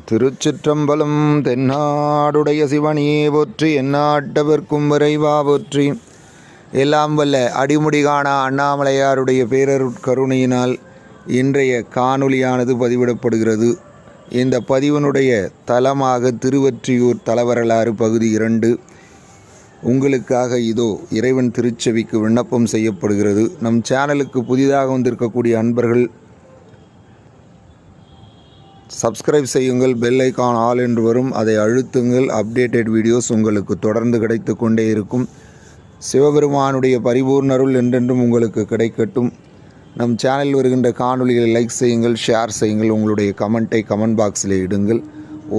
திருச்சிற்றம்பலம். தென்னாடுடைய சிவனியே போற்றி, எந்நாட்டவர்க்கும் இறைவா போற்றி. எல்லாம் வல்ல அடிமுடி காணா அண்ணாமலையாருடைய பேரருட்கருணையினால் இன்றைய காணொளியானது பதிவிடப்படுகிறது. இந்த பதிவனுடைய தலமாக திருவொற்றியூர் தலவரலாறு பகுதி 2 உங்களுக்காக இதோ இறைவன் திருச்செவிக்கு விண்ணப்பம் செய்யப்படுகிறது. நம் சேனலுக்கு புதிதாக வந்திருக்கக்கூடிய அன்பர்கள் சப்ஸ்கிரைப் செய்யுங்கள். பெல் ஐக்கான் ஆல் என்று வரும், அதை அழுத்துங்கள். அப்டேட்டட் வீடியோஸ் உங்களுக்கு தொடர்ந்து கிடைத்து கொண்டே இருக்கும். சிவபெருமானுடைய பரிபூர்ண அருள் என்றென்றும் உங்களுக்கு கிடைக்கட்டும். நம் சேனலில் வருகின்ற காணொளிகளை லைக் செய்யுங்கள், ஷேர் செய்யுங்கள். உங்களுடைய கமெண்ட்டை கமெண்ட் பாக்ஸில் இடுங்கள்.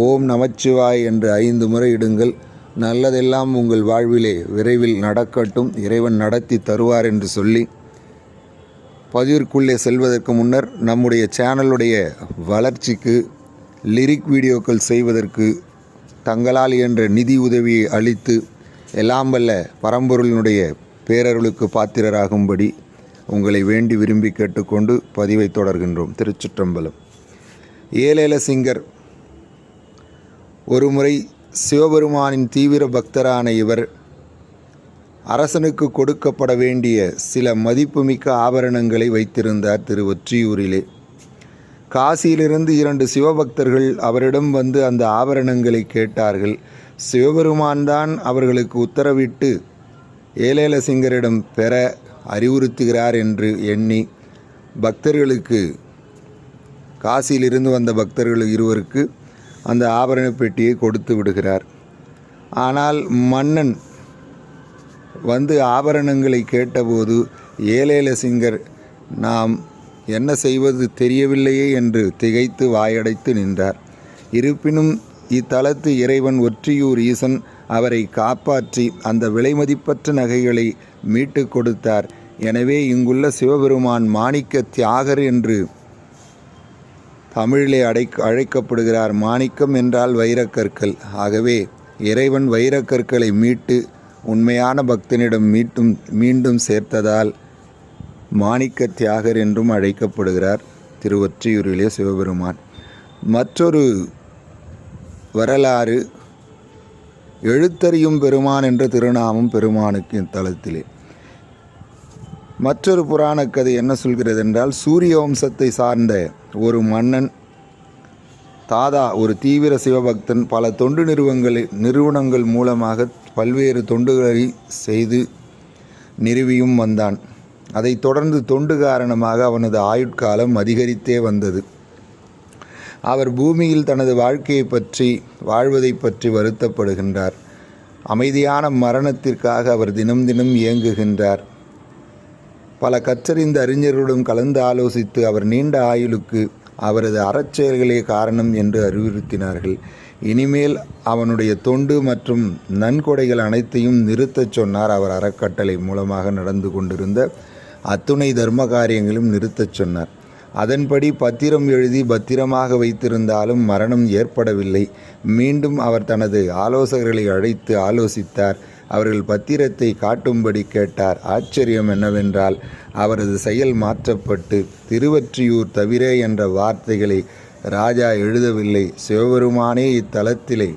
ஓம் நமச்சிவாய் என்று 5 முறை இடுங்கள். நல்லதெல்லாம் உங்கள் வாழ்விலே விரைவில் நடக்கட்டும், இறைவன் நடத்தி தருவார் என்று சொல்லி பதிவிற்குள்ளே செல்வதற்கு முன்னர் நம்முடைய சேனலுடைய வளர்ச்சிக்கு லிரிக் வீடியோக்கள் செய்வதற்கு தங்களால் என்ற நிதி உதவியை அளித்து எல்லாம் வல்ல பரம்பொருளினுடைய பேரருளுக்கு பாத்திரராகும்படி உங்களை வேண்டி விரும்பி கேட்டுக்கொண்டு பதிவை தொடர்கின்றோம். திருச்சிற்றம்பலம். ஏலேல சிங்கர் ஒருமுறை சிவபெருமானின் தீவிர பக்தரான இவர் அரசனுக்கு கொடுக்கப்பட வேண்டிய சில மதிப்புமிக்க ஆபரணங்களை வைத்திருந்தார். திருவொற்றியூரிலே காசியிலிருந்து 2 சிவபக்தர்கள் அவரிடம் வந்து அந்த ஆபரணங்களை கேட்டார்கள். சிவபெருமான் தான் அவர்களுக்கு உத்தரவிட்டு ஏலேலசிங்கரிடம் பெற அறிவுறுத்துகிறார் என்று எண்ணி பக்தர்களுக்கு, காசியிலிருந்து வந்த பக்தர்கள் 2 அந்த ஆபரண பெட்டியை கொடுத்து விடுகிறார். ஆனால் மன்னன் வந்து ஆபரணங்களை கேட்டபோது ஏலேலசிங்கர் நாம் என்ன செய்வது தெரியவில்லையே என்று திகைத்து வாயடைத்து நின்றார். இருப்பினும் இத்தலத்து இறைவன் ஒற்றியூர் ஈசன் அவரை காப்பாற்றி அந்த விலைமதிப்பற்ற நகைகளை மீட்டு கொடுத்தார். எனவே இங்குள்ள சிவபெருமான் மாணிக்க தியாகர் என்று தமிழிலே அழைக்கப்படுகிறார். மாணிக்கம் என்றால் வைரக்கற்கள். ஆகவே இறைவன் வைரக்கற்களை மீட்டு உண்மையான பக்தனிடம் மீண்டும் சேர்த்ததால் மாணிக்க தியாகர் என்றும் அழைக்கப்படுகிறார் திருவொற்றியூரிலே சிவபெருமான். மற்றொரு வரலாறு, எழுத்தறியும் பெருமான் என்ற திருநாமம் பெருமானுக்கு இத்தலத்திலே. மற்றொரு புராண கதை என்ன சொல்கிறது என்றால், சூரிய வம்சத்தை சார்ந்த ஒரு மன்னன் தாதா ஒரு தீவிர சிவபக்தன் பல தொண்டு நிறுவனங்கள் மூலமாக பல்வேறு தொண்டுகளை செய்து நிறுவியும் வந்தான். அதைத் தொடர்ந்து தொண்டு காரணமாக அவனது ஆயுட்காலம் அதிகரித்தே வந்தது. அவர் பூமியில் தனது வாழ்வதை பற்றி வருத்தப்படுகின்றார். அமைதியான மரணத்திற்காக அவர் தினம் இயங்குகின்றார். பல கற்றறிந்த அறிஞர்களுடன் கலந்து ஆலோசித்து அவர் நீண்ட ஆயுளுக்கு அவரது அறச்செயல்களே காரணம் என்று அறிவுறுத்தினார்கள். இனிமேல் அவனுடைய தொண்டு மற்றும் நன்கொடைகள் அனைத்தையும் நிறுத்தச் சொன்னார். அவர் அறக்கட்டளை மூலமாக நடந்து கொண்டிருந்த அத்துணை தர்ம காரியங்களும் நிறுத்தச் சொன்னார். அதன்படி பத்திரம் எழுதி பத்திரமாக வைத்திருந்தாலும் மரணம் ஏற்படவில்லை. மீண்டும் அவர் தனது ஆலோசகர்களை அழைத்து ஆலோசித்தார். அவர்கள் பத்திரத்தை காட்டும்படி கேட்டார். ஆச்சரியம் என்னவென்றால், அவரது செயல் மாற்றப்பட்டு திருவொற்றியூர் தவிர என்ற வார்த்தைகளை ராஜா எழுதவில்லை. சிவபெருமானே இத்தலத்திலே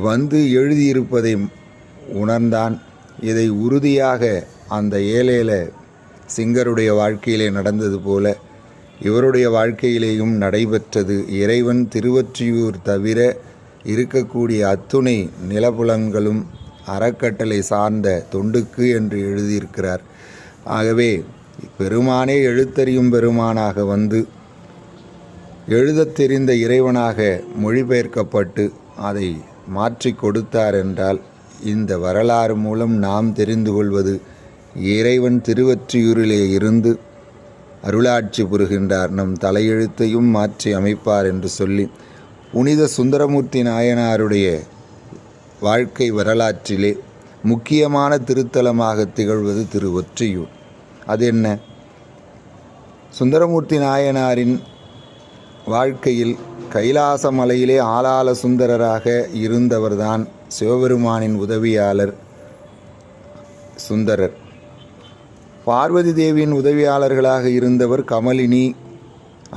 வந்து எழுதியிருப்பதை உணர்ந்தான். இதை உறுதியாக அந்த ஏலேல சிங்கருடைய வாழ்க்கையிலே நடந்தது போல இவருடைய வாழ்க்கையிலேயும் நடைபெற்றது. இறைவன் திருவொற்றியூர் தவிர இருக்கக்கூடிய அத்துணை நிலப்புலங்களும் அறக்கட்டளை சார்ந்த தொண்டுக்கு என்று எழுதியிருக்கிறார். ஆகவே பெருமானே எழுத்தறியும் பெருமானாக வந்து எழுதத் தெரிந்த இறைவனாக மொழிபெயர்க்கப்பட்டு அதை மாற்றி கொடுத்தார் என்றால், இந்த வரலாறு மூலம் நாம் தெரிந்து கொள்வது, இறைவன் திருவொற்றியூரிலே இருந்து அருளாட்சி புரிகின்றார், நம் தலையெழுத்தையும் மாற்றி அமைப்பார் என்று சொல்லி புனித சுந்தரமூர்த்தி நாயனாருடைய வாழ்க்கை வரலாற்றிலே முக்கியமான திருத்தலமாக திகழ்வது திருவொற்றியூர். அது என்ன? சுந்தரமூர்த்தி நாயனாரின் வாழ்க்கையில் கைலாச மலையிலே ஆளாள சுந்தரராக இருந்தவர்தான் சிவபெருமானின் உதவியாளர் சுந்தரர். பார்வதி தேவியின் உதவியாளர்களாக இருந்தவர் கமலினி,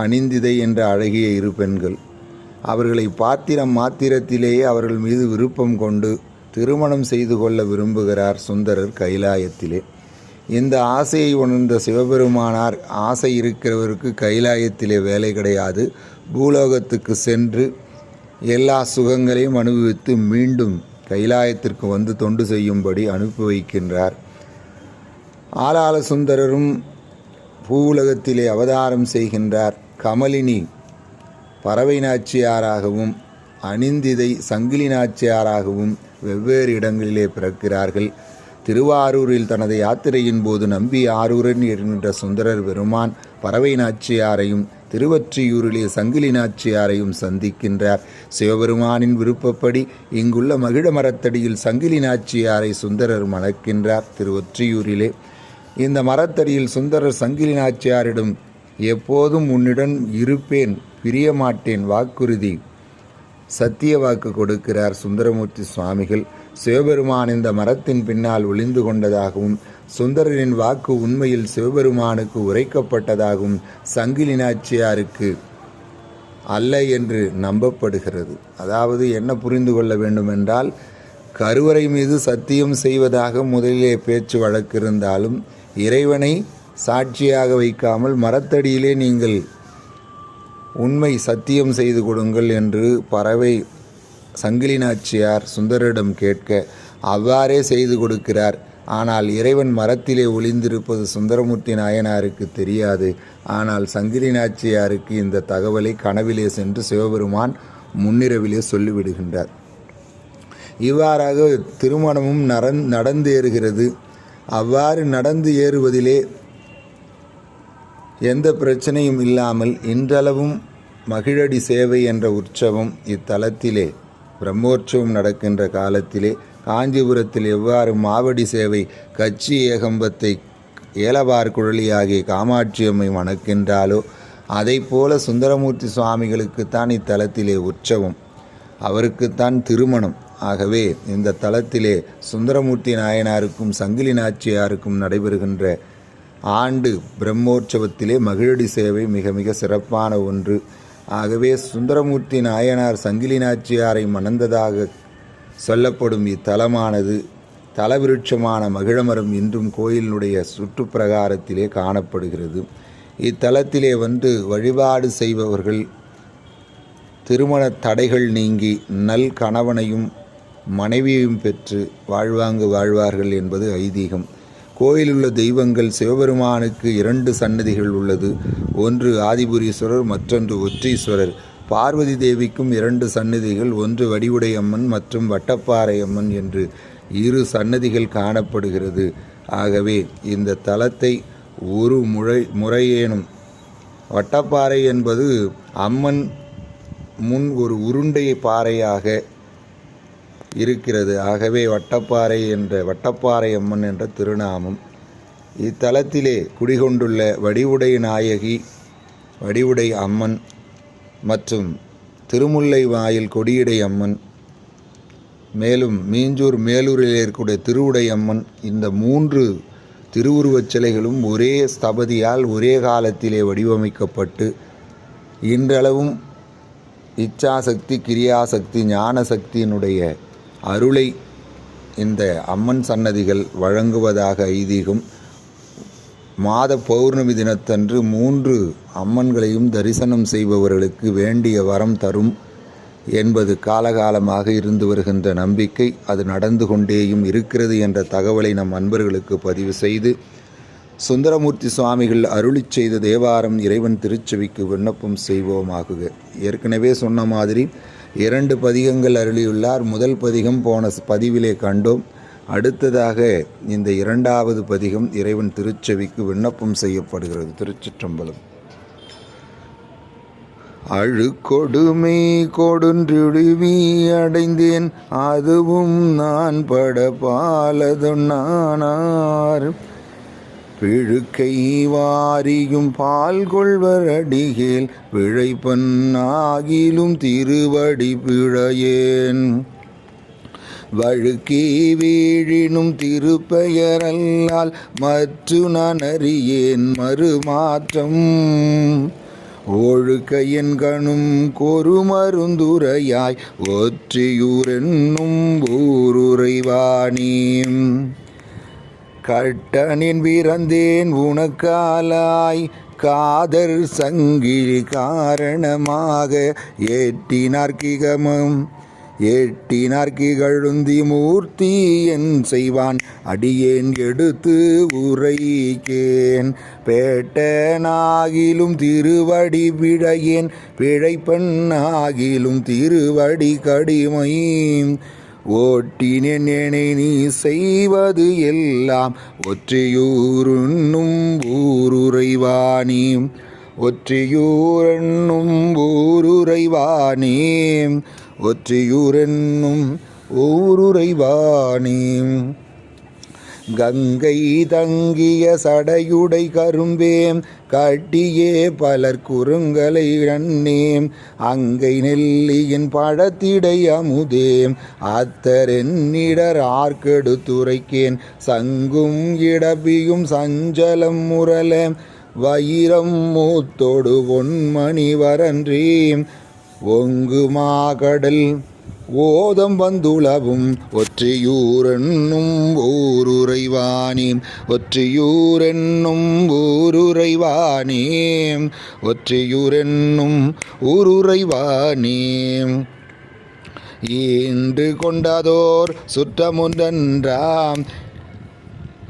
அனிந்திதை என்ற அழகிய 2 பெண்கள். அவர்களை பாத்திரம் மாத்திரத்திலேயே அவர்கள் மீது விருப்பம் கொண்டு திருமணம் செய்து கொள்ள விரும்புகிறார் சுந்தரர் கைலாயத்திலே. இந்த ஆசையை உணர்ந்த சிவபெருமானார், ஆசை இருக்கிறவருக்கு கைலாயத்திலே வேலை கிடையாது, பூலோகத்துக்கு சென்று எல்லா சுகங்களையும் அனுபவித்து மீண்டும் கைலாயத்திற்கு வந்து தொண்டு செய்யும்படி அனுப்பி வைக்கின்றார். ஆளாள சுந்தரரும் பூவுலகத்திலே அவதாரம் செய்கின்றார். கமலினி பறவை நாச்சியாராகவும் அனிந்திதை சங்கிலி நாச்சியாராகவும் வெவ்வேறு இடங்களிலே பிறக்கிறார்கள். திருவாரூரில் தனது யாத்திரையின் போது நம்பி ஆரூரன் என்கின்ற சுந்தரர் பெருமான் பறவை நாச்சியாரையும் திருவொற்றியூரிலே சங்கிலி நாச்சியாரையும் சந்திக்கின்றார். சிவபெருமானின் விருப்பப்படி இங்குள்ள மகிழ மரத்தடியில் சங்கிலி நாச்சியாரை சுந்தரர் மணக்கின்றார் திருவொற்றியூரிலே. இந்த மரத்தடியில் சுந்தரர் சங்கிலி நாச்சியாரிடம் எப்போதும் உன்னிடம் இருப்பேன், பிரியமாட்டேன் வாக்குறுதி சத்திய வாக்கு கொடுக்கிறார் சுந்தரமூர்த்தி சுவாமிகள். சிவபெருமான் இந்த மரத்தின் பின்னால் ஒளிந்து கொண்டதாகவும் சுந்தரரின் வாக்கு உண்மையில் சிவபெருமானுக்கு உரைக்கப்பட்டதாகவும் சங்கிலி நாச்சியாருக்கு அல்ல என்று நம்பப்படுகிறது. அதாவது என்ன புரிந்து கொள்ள வேண்டுமென்றால், கருவறை மீது சத்தியம் செய்வதாக முதலிலே பேச்சு வழக்கு இருந்தாலும் இறைவனை சாட்சியாக வைக்காமல் மரத்தடியிலே நீங்கள் உண்மை சத்தியம் செய்து கொடுங்கள் என்று பறவை சங்கிலி நாச்சியார் சுந்தரரிடம் கேட்க அவ்வாறே செய்து கொடுக்கிறார். ஆனால் இறைவன் மரத்திலே ஒளிந்திருப்பது சுந்தரமூர்த்தி நாயனாருக்கு தெரியாது. ஆனால் சங்கிலி நாச்சியாருக்கு இந்த தகவலை கனவிலே சென்று சிவபெருமான் முன்னிரவிலே சொல்லிவிடுகின்றார். இவ்வாறாக திருமணமும் நடந்தேறுகிறது. அவ்வாறு நடந்து ஏறுவதிலே எந்த பிரச்சனையும் இல்லாமல் இன்றளவும் மகிழடி சேவை என்ற உற்சவம் இத்தலத்திலே பிரம்மோற்சவம் நடக்கின்ற காலத்திலே காஞ்சிபுரத்தில் எவ்வாறு மாவடி சேவை கச்சி ஏகம்பத்தை ஏலவார் குழலியாகிய காமாட்சியம்மை மணக்கின்றாலோ அதை போல சுந்தரமூர்த்தி சுவாமிகளுக்குத்தான் இத்தலத்திலே உற்சவம், அவருக்குத்தான் திருமணம். ஆகவே இந்த தலத்திலே சுந்தரமூர்த்தி நாயனாருக்கும் சங்கிலி நாச்சியாருக்கும் நடைபெறுகின்ற ஆண்டு பிரம்மோற்சவத்திலே மகிழடி சேவை மிக மிக சிறப்பான ஒன்று. ஆகவே சுந்தரமூர்த்தி நாயனார் சங்கிலி நாச்சியாரை மணந்ததாக சொல்லப்படும் இத்தலமானது தலவிருட்சமான மகிழமரம் இன்றும் கோயிலினுடைய சுற்றுப்பிரகாரத்திலே காணப்படுகிறது. இத்தலத்திலே வந்து வழிபாடு செய்பவர்கள் திருமண தடைகள் நீங்கி நல் கணவனையும் மனைவியையும் பெற்று வாழ்வார்கள் என்பது ஐதீகம். கோயிலுள்ள தெய்வங்கள் சிவபெருமானுக்கு 2 சன்னதிகள் உள்ளது. ஒன்று ஆதிபுரீஸ்வரர், மற்றொன்று ஒற்றீஸ்வரர். பார்வதி தேவிக்கும் 2 சன்னதிகள், ஒன்று வடிவுடை அம்மன் மற்றும் வட்டப்பாறை அம்மன் என்று 2 சன்னதிகள் காணப்படுகிறது. ஆகவே இந்த தலத்தை ஒரு முறையேனும் வட்டப்பாறை என்பது அம்மன் முன் ஒரு உருண்டை பாறையாக இருக்கிறது. ஆகவே வட்டப்பாறை அம்மன் என்ற திருநாமம். இத்தலத்திலே குடிகொண்டுள்ள வடிவுடை நாயகி, வடிவுடை அம்மன் மற்றும் திருமுல்லை வாயில் கொடியடை அம்மன், மேலும் மீஞ்சூர் மேலூரில் இருக்கக்கூடிய திருவுடை அம்மன், இந்த 3 திருவுருவச் சிலைகளும் ஒரே ஸ்தபதியால் ஒரே காலத்திலே வடிவமைக்கப்பட்டு இன்றளவும் இச்சாசக்தி, கிரியாசக்தி, ஞானசக்தியினுடைய அருளை இந்த அம்மன் சன்னதிகள் வழங்குவதாக ஐதீகம். மாத பௌர்ணமி தினத்தன்று 3 அம்மன்களையும் தரிசனம் செய்பவர்களுக்கு வேண்டிய வரம் தரும் என்பது காலகாலமாக இருந்து வருகின்ற நம்பிக்கை. அது நடந்து கொண்டேயும் இருக்கிறது என்ற தகவலை நம் அன்பர்களுக்கு பதிவு செய்து, சுந்தரமூர்த்தி சுவாமிகள் அருளி செய்த தேவாரம் இறைவன் திருச்செவிக்கு விண்ணப்பம் செய்வோமாகுக. ஏற்கனவே சொன்ன மாதிரி 2 பதிகங்கள் அருளியுள்ளார். முதல் பதிகம் போன பதிவிலே கண்டோம். அடுத்ததாக இந்த 2வது பதிகம் இறைவன் திருச்செவிக்கு விண்ணப்பம் செய்யப்படுகிறது. திருச்சிற்றம்பலம். அழுக்கொடுமை கொடுன்றுடுவி அடைந்தேன், அதுவும் நான் பட பாலதொன்னானார் பிழுக்கை வாரியும் பால் கொள்வர் அடிகேல் பிழைப்பன் ஆகிலும் திருவடி பிழையேன் வழுக்கி வீழினும் திருப்பெயரல்லால் மற்று நான் அறியேன் மறுமாற்றம் ஒழுக்க என்கணும் கொரு மருந்துரையாய் ஒற்றியூரென்னும் ஊருரைவானீம். கட்டனின் பிறந்தேன் உனக்காலாய் காதர் சங்கிலி காரணமாக ஏட்டினார்கிகழுந்தி மூர்த்தி என் செய்வான் அடியேன் எடுத்து உரைக்கேன். பேட்டனாகிலும் திருவடி பிழையேன் பிழைப்பெண்ணாகிலும் திருவடி கடிமை. ஓட்டினேன் என்னை நீ செய்வது எல்லாம் ஒற்றியூரென்னும் ஊருரைவானீம். ஒற்றியூரென்னும் ஊருரைவானீம். ஒற்றியூரென்னும் ஊருரைவானீம். கங்கை தங்கிய சடையுடை கரும்பேம் கட்டியே பலர் குறுங்களை நன்னேம். அங்கை நெல்லியின் பழத்திடை அமுதேம் அத்தரென்னிடர் ஆர்க்கெடுத்துரைக்கேன். சங்கும் இடபியும் சஞ்சலம் முரல வைரம் மூத்தோடு பொன்மணி வரன்றீம். ஒங்கு மாகடல் ஓதம் வந்துளவும் ஒற்றியூரென்னும் ஊருரைவானீம். ஒற்றியூரென்னும் ஊருரைவானீம். ஒற்றியூரென்னும் ஊருரைவானீம். ஈன்று கொண்டதோர் சுற்றமொன்றன்றாம்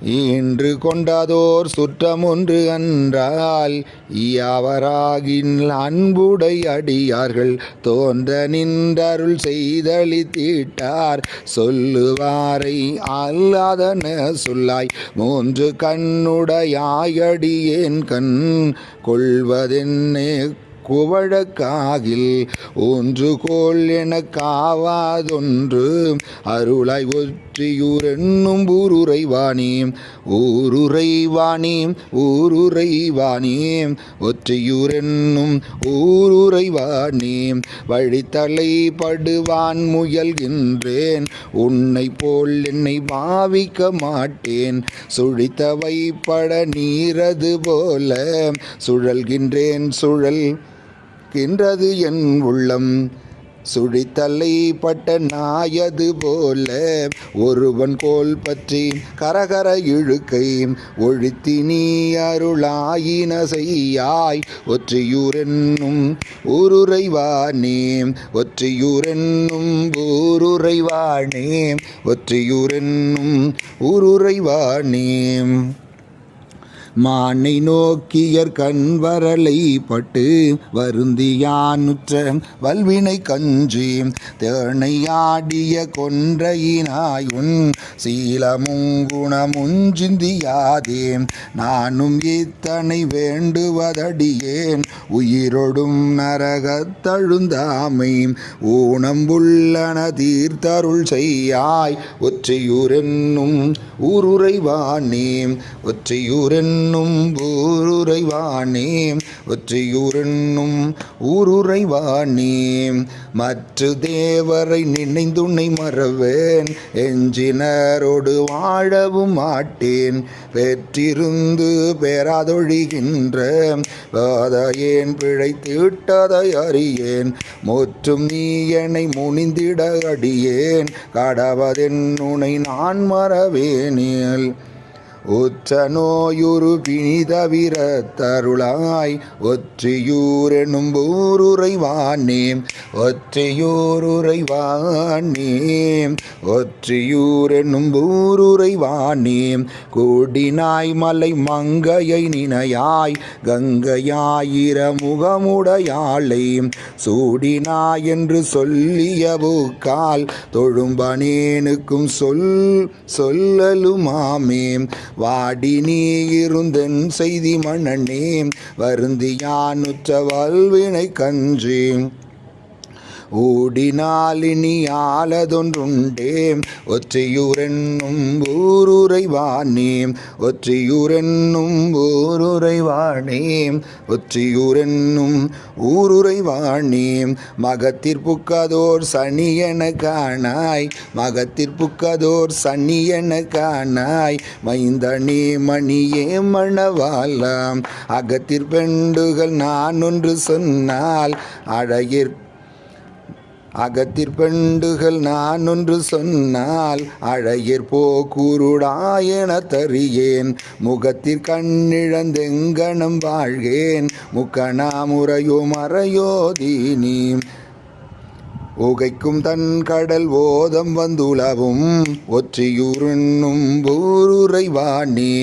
ஈன்று கொண்டதோர் சுற்றமொன்று அன்றால் யாவராகின் அன்புடை அடியார்கள் தோன்ற நின்றருள் செய்தளித்திட்டார். சொல்லுவாரை அல்லாதன சொல்லாய் மூன்று கண்ணுடையாயடியேன் கண் கொள்வதென்னே குவழக்காகில் ஒன்று கோள் எனக்காவாதொன்று அருளாய் ஒற்றியூரென்னும் ஊருரைவானீம். ஊருரைவானீம். ஊருரைவானீம். ஒற்றியூரென்னும் ஊருரைவானீம். வழித்தலை படுவான் முயல்கின்றேன் உன்னை போல் என்னை பாவிக்க மாட்டேன். சுழித்தவை பட நீரது போல சுழல்கின்றேன் சுழல்கின்றது என் உள்ளம். சுழித்தலை பட்ட நாயது போல ஒருவன் கோல் பற்றி கரகர இழுக்கை ஒழித்தி நீ அருளாயின செய்யாய். ஒற்றியூரென்னும் ஊருரைவானீம். ஒற்றியூரென்னும் ஊருரைவானீம். ஒற்றியூரென்னும் ஊருரைவானீம். மானை நோக்கியர் கண்வரலை பட்டு வருந்தியானுற்ற வல்வினை கஞ்சி தேனையாடிய கொன்றையினாயுன் சீலமுங்குணமுஞ்சிந்தியாதே. நானும் இத்தனை வேண்டுவதடியேன் உயிரொடும் நரகத்தழுந்தாமை ஊனம்புள்ளன தீர்த்தருள் செய்யாய். ஒற்றியூரென்னும் ஊருரைவானீம். ஒற்றியூரென்னும் ஊருரைவானீம். ஒற்றியூரென்னும் ஊருரைவானீம். மற்ற தேவரை நினைந்துன்னை மறவேன் எஞ்சினரோடு வாழவும் மாட்டேன். பெற்றிருந்து பெறாதொழிகின்ற வாதையேன் பிழைத்திட்டதை அறியேன். முற்றும் நீ என்னை முனிந்திட அடியேன் கடவதென்னுனை நான் மறவேனில். உற்ற நோயுறு பிணிதவிர தருளாய். ஒற்றியூரென்னும் ஊருரைவானீம். ஒற்றியூருரைவானீம். ஒற்றியூரென்னும் ஊருரைவானீம். கூடினாய் மலை மங்கையை நினையாய் கங்கையாயிர முகமுடையாளை சூடினாய் என்று சொல்லிய பூக்கால் தொழும்பனேனுக்கும் சொல்லலுமாமே. வாடி நீ இருந்தென் செய்தி மன்னனே வருந்தியானுற்ற வல்வினை கன்றி ஊடினாலினி ஆலதொன்றுண்டே ஒற்றியூரென்னும் ஊருரைவானே ஒற்றியூரென்னும் ஊருரைவானே ஒற்றியூரென்னும் ஊருரைவானே மகத்திற்புக்கதோர் சனியென காணாய் மகத்திற்புக்கதோர் சனியென காணாய் மைந்தனே மணியே மணவாலாம் அகத்திற்பெண்டுகள் நான் ஒன்று சொன்னால் அகத்திற்பெண்டுகள் நான் ஒன்று சொன்னால் அழகிற் குருடாயென தறியேன் முகத்திற் கண்ணிழந்தெங்கனம் வாழ்கேன் முக்கணா முறையோ மறையோதீனி உகைக்கும் தன் கடல் ஓதம் வந்துளவும் ஒற்றியூரென்னும் ஊருரைவானே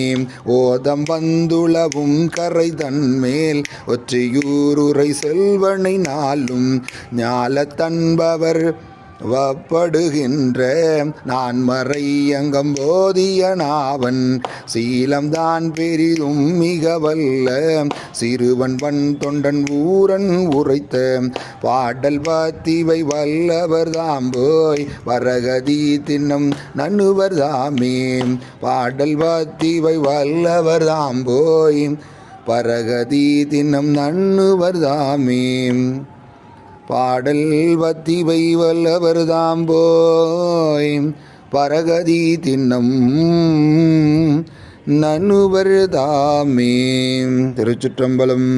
ஓதம் வந்துளவும் கரை தன்மேல் ஒற்றியூருரை செல்வனை நாளும் ஞாலத்தன்பவர் வப்படுகின்ற நான் மறை அங்கம்போதிய நாவன் சீலம்தான் பெரிதும் மிக வல்ல சிறுவன் வன் தொண்டன் ஊரன் உரைத்த பாடல் பத்திவை வல்லவர் தாம்போய் வரகதி தின்னம் நண்ணுவர் தாமே பாடல் பத்திவை வல்லவர் தாம்போய் பரகதி தின்னம் நண்ணுவர் தாமே பாடல் பத்திவை வல்லவர் தாம்போய் பரகதி தின்னம் நண்ணுவர் தாமே. திருச்சிற்றம்பலம்.